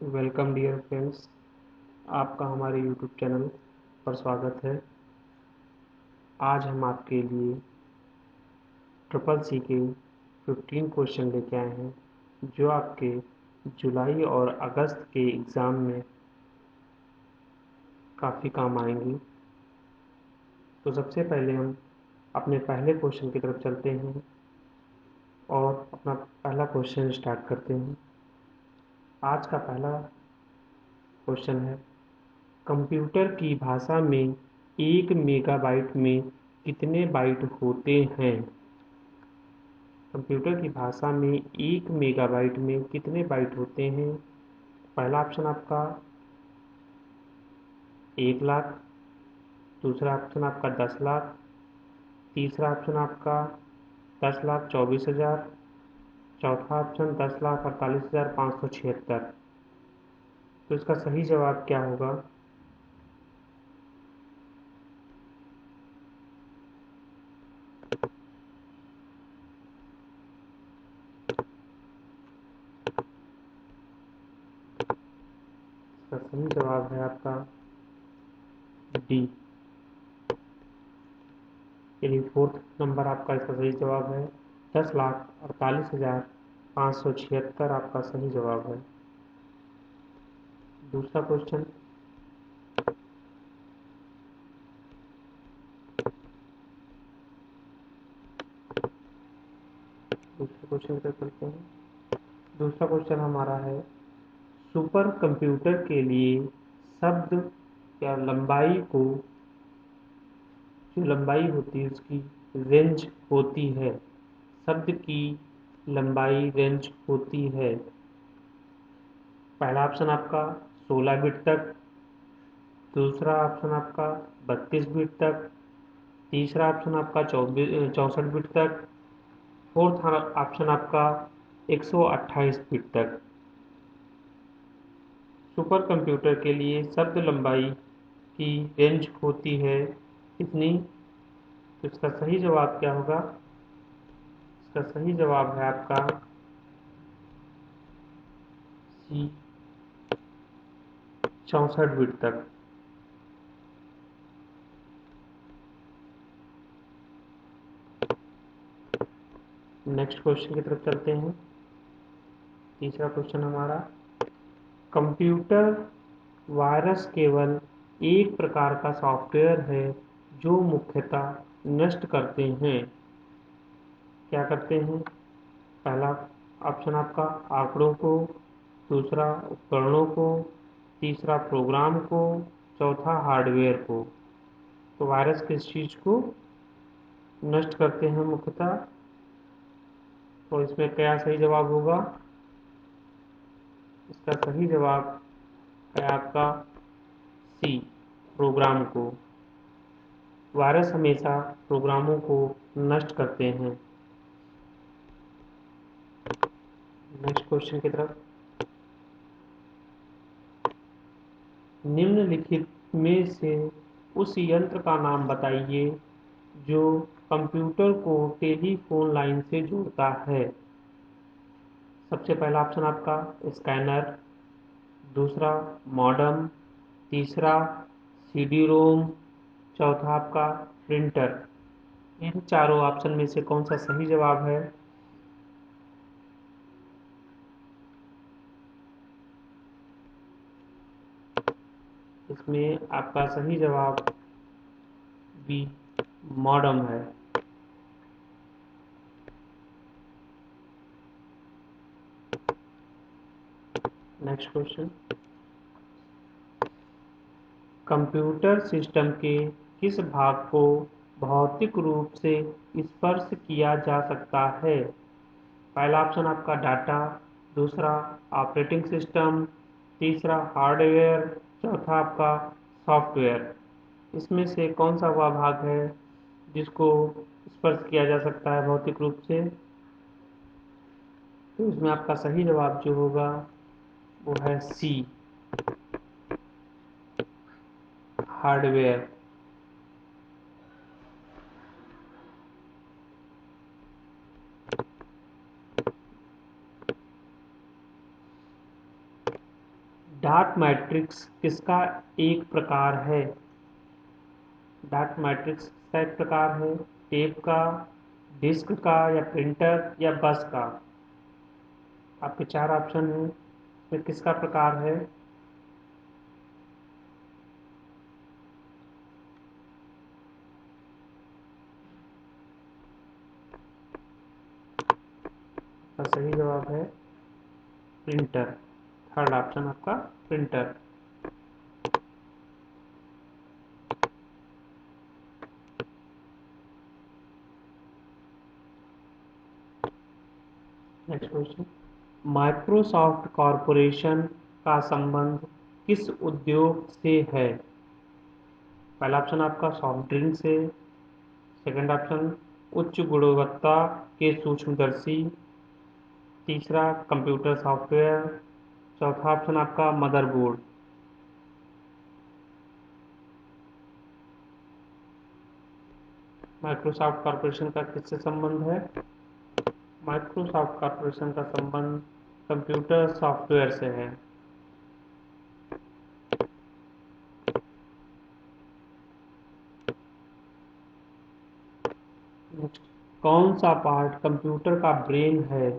Welcome dear friends. आपका हमारे YouTube channel पर स्वागत है। आज हम आपके लिए ट्रिपल सी के 15 क्वेश्चन लेके आए हैं जो आपके जुलाई और अगस्त के एग्ज़ाम में काफ़ी काम आएंगे। तो सबसे पहले हम अपने पहले क्वेश्चन की तरफ चलते हैं और अपना पहला क्वेश्चन स्टार्ट करते हैं। आज का पहला क्वेश्चन है, कंप्यूटर की भाषा में 1 मेगाबाइट में कितने बाइट होते हैं? कंप्यूटर की भाषा में 1 मेगाबाइट में कितने बाइट होते हैं? पहला ऑप्शन आपका 1 लाख, दूसरा ऑप्शन आपका 10 लाख, तीसरा ऑप्शन आपका 10,24,000, चौथा ऑप्शन 10,48,576। तो इसका सही जवाब क्या होगा? इसका सही जवाब है आपका डी, यानी फोर्थ नंबर आपका इसका सही जवाब है। 10,48,576 आपका सही जवाब है। दूसरा क्वेश्चन, दूसरे क्वेश्चन पे चलते हैं। दूसरा क्वेश्चन हमारा है, सुपर कंप्यूटर के लिए शब्द या लंबाई को, जो लंबाई होती है उसकी रेंज होती है, शब्द की लंबाई रेंज होती है। पहला ऑप्शन आपका 16 बिट तक, दूसरा ऑप्शन आपका 32 बिट तक, तीसरा ऑप्शन आपका 64 बिट तक, फोर्थ ऑप्शन आपका 128 बिट तक। सुपर कंप्यूटर के लिए शब्द लंबाई की रेंज होती है कितनी? तो इसका सही जवाब क्या होगा? इसका सही जवाब है आपका सी, 64 बिट तक। नेक्स्ट क्वेश्चन की तरफ चलते हैं। तीसरा क्वेश्चन हमारा, कंप्यूटर वायरस केवल एक प्रकार का सॉफ्टवेयर है जो मुख्यतः नष्ट करते हैं। क्या करते हैं? पहला ऑप्शन आपका आंकड़ों को, दूसरा उपकरणों को, तीसरा प्रोग्राम को, चौथा हार्डवेयर को। तो वायरस किस चीज़ को नष्ट करते हैं मुख्यतः? तो इसमें क्या सही जवाब होगा? इसका सही जवाब है आपका सी, प्रोग्राम को। वायरस हमेशा प्रोग्रामों को नष्ट करते हैं। नेक्स्ट क्वेश्चन की तरफ, निम्नलिखित में से उस यंत्र का नाम बताइए जो कंप्यूटर को टेलीफोन लाइन से जोड़ता है। सबसे पहला ऑप्शन आपका स्कैनर, दूसरा मॉडेम, तीसरा सीडी रोम, चौथा आपका प्रिंटर। इन चारों ऑप्शन में से कौन सा सही जवाब है? इसमें आपका सही जवाब बी, मॉडेम है। नेक्स्ट क्वेश्चन, कंप्यूटर सिस्टम के किस भाग को भौतिक रूप से स्पर्श किया जा सकता है? पहला ऑप्शन आपका डाटा, दूसरा ऑपरेटिंग सिस्टम, तीसरा हार्डवेयर, चौथा आपका सॉफ्टवेयर। इसमें से कौन सा वह भाग है जिसको स्पर्श किया जा सकता है भौतिक रूप से? तो इसमें आपका सही जवाब जो होगा वो है सी, हार्डवेयर। डार्ट मैट्रिक्स किसका एक प्रकार है? डार्ट मैट्रिक्स का एक प्रकार है, टेप का, डिस्क का, या प्रिंटर, या बस का? आपके चार ऑप्शन हैं, इसमें किसका प्रकार है? इसका सही जवाब है प्रिंटर। थर्ड ऑप्शन आपका printer. Next question, Microsoft corporation का संबंध किस उद्योग से है? पहला ऑप्शन आपका सॉफ्ट ड्रिंक से, सेकंड ऑप्शन उच्च गुणवत्ता के सूक्ष्मदर्शी, तीसरा कंप्यूटर सॉफ्टवेयर, चौथा ऑप्शन आपका मदरबोर्ड। माइक्रोसॉफ्ट कॉरपोरेशन का किससे संबंध है? माइक्रोसॉफ्ट कॉरपोरेशन का संबंध कंप्यूटर सॉफ्टवेयर से है। कौन सा पार्ट कंप्यूटर का ब्रेन है?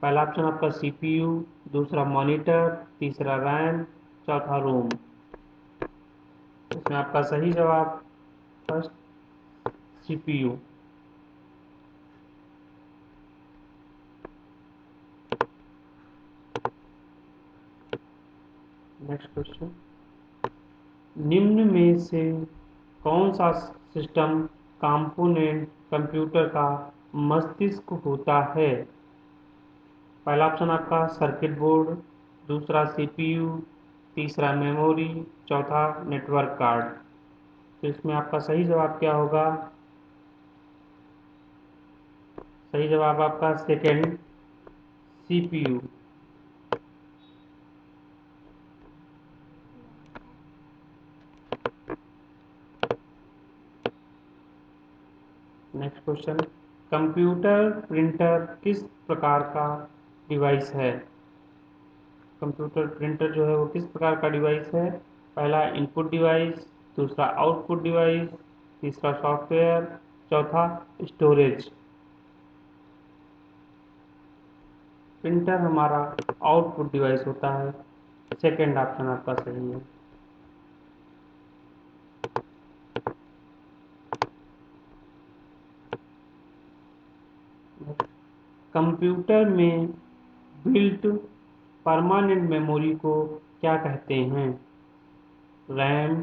पहला ऑप्शन आपका सीपीयू, दूसरा मॉनिटर, तीसरा रैम, चौथा रोम। इसमें आपका सही जवाब फर्स्ट सीपीयू। नेक्स्ट क्वेश्चन, निम्न में से कौन सा सिस्टम कंपोनेंट कंप्यूटर का मस्तिष्क होता है? पहला ऑप्शन आपका सर्किट बोर्ड, दूसरा सीपीयू, तीसरा मेमोरी, चौथा नेटवर्क कार्ड। तो इसमें आपका सही जवाब क्या होगा? सही जवाब आपका second CPU. Next question, computer printer किस प्रकार का डिवाइस है? कंप्यूटर प्रिंटर जो है वो किस प्रकार का डिवाइस है? पहला इनपुट डिवाइस, दूसरा आउटपुट डिवाइस, तीसरा सॉफ्टवेयर, चौथा स्टोरेज। प्रिंटर हमारा आउटपुट डिवाइस होता है। सेकेंड ऑप्शन आपका सही है। कंप्यूटर में बिल्ट परमानेंट मेमोरी को क्या कहते हैं? रैम,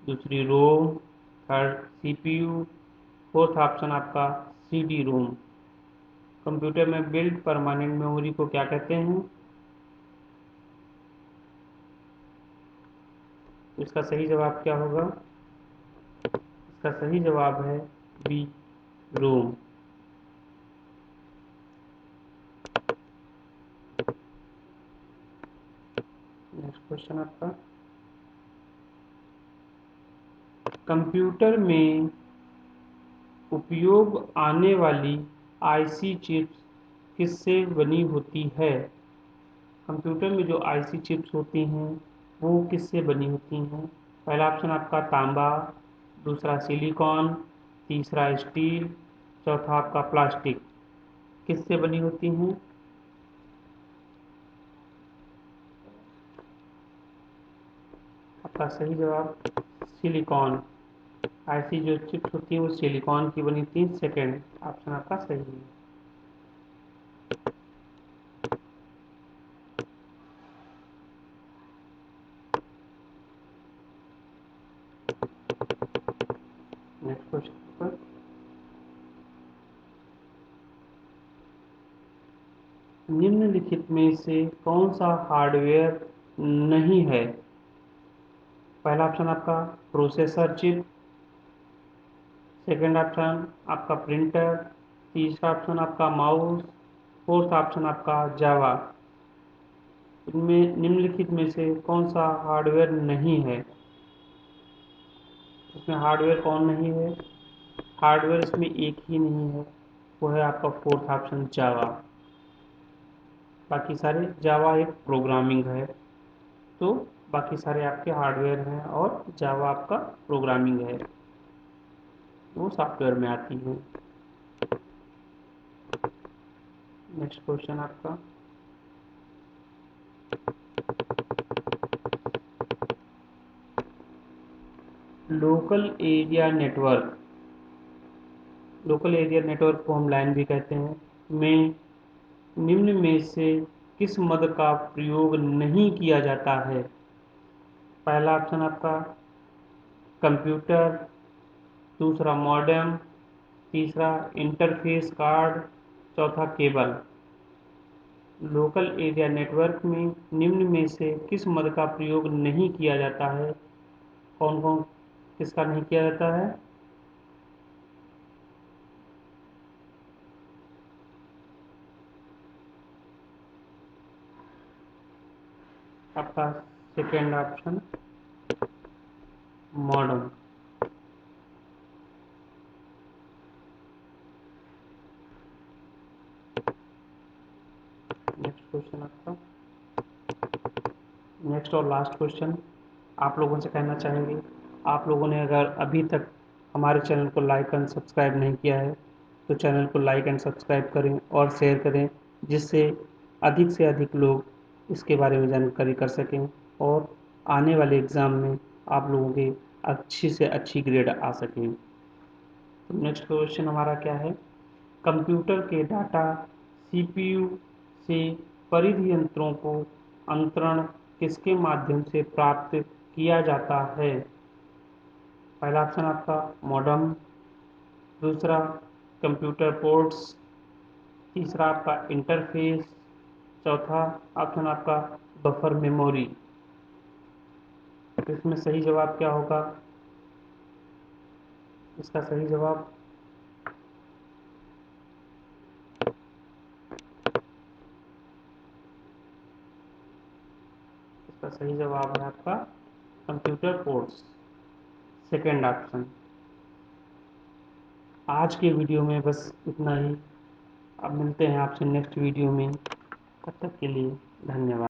दूसरी रोम, थर्ड सीपीयू, फोर्थ ऑप्शन आपका सीडी रोम। कंप्यूटर में बिल्ट परमानेंट मेमोरी को क्या कहते हैं? इसका सही जवाब क्या होगा? इसका सही जवाब है बी रोम। नेक्स्ट क्वेश्चन आपका, कंप्यूटर में उपयोग आने वाली आईसी चिप्स किससे बनी होती है? कंप्यूटर में जो आईसी चिप्स होती हैं वो किससे बनी होती हैं? पहला ऑप्शन आपका तांबा, दूसरा सिलिकॉन, तीसरा स्टील, चौथा आपका प्लास्टिक। किससे बनी होती हैं? आपका सही जवाब सिलिकॉन। ऐसी जो चिप्स होती हैं वो सिलिकॉन की बनी थी। सेकेंड ऑप्शन आपका सही है। नेक्स्ट क्वेश्चन पर, निम्नलिखित में से कौन सा हार्डवेयर नहीं है? पहला ऑप्शन आपका प्रोसेसर चिप, सेकेंड ऑप्शन आपका प्रिंटर, तीसरा ऑप्शन आपका माउस, फोर्थ ऑप्शन आपका जावा। इनमें निम्नलिखित में से कौन सा हार्डवेयर नहीं है? इसमें हार्डवेयर कौन नहीं है? हार्डवेयर इसमें एक ही नहीं है, वो है आपका फोर्थ ऑप्शन जावा। बाकी सारे जावा एक प्रोग्रामिंग है, तो बाकी सारे आपके हार्डवेयर हैं और जावा आपका प्रोग्रामिंग है, वो सॉफ्टवेयर में आती है। नेक्स्ट क्वेश्चन आपका, local area network, local area network को हम लैन भी कहते हैं, में निम्न में से किस मद का प्रयोग नहीं किया जाता है? पहला ऑप्शन आपका कंप्यूटर, दूसरा मॉडेम, तीसरा इंटरफेस कार्ड, चौथा केबल। लोकल एरिया नेटवर्क में निम्न में से किस मद का प्रयोग नहीं किया जाता है? कौन कौन किसका नहीं किया जाता है? आपका second option modern. Next question आपका, नेक्स्ट और लास्ट क्वेश्चन आप लोगों से कहना चाहेंगे, आप लोगों ने अगर अभी तक हमारे चैनल को लाइक एंड सब्सक्राइब नहीं किया है तो चैनल को लाइक एंड सब्सक्राइब करें और शेयर करें, जिससे अधिक से अधिक लोग इसके बारे में जानकारी कर सकें और आने वाले एग्ज़ाम में आप लोगों के अच्छी से अच्छी ग्रेड आ सकें। तो नेक्स्ट क्वेश्चन हमारा क्या है? कंप्यूटर के डाटा सीपीयू से परिधि यंत्रों को अंतरण किसके माध्यम से प्राप्त किया जाता है? पहला ऑप्शन आपका मॉडेम, दूसरा कंप्यूटर पोर्ट्स, तीसरा आपका इंटरफेस, चौथा ऑप्शन आपका बफर मेमोरी। तो इसमें सही जवाब क्या होगा? इसका सही जवाब, इसका सही जवाब है आपका कंप्यूटर पोर्ट्स, सेकेंड ऑप्शन। आज के वीडियो में बस इतना ही। अब मिलते हैं आपसे नेक्स्ट वीडियो में, तब तक के लिए धन्यवाद।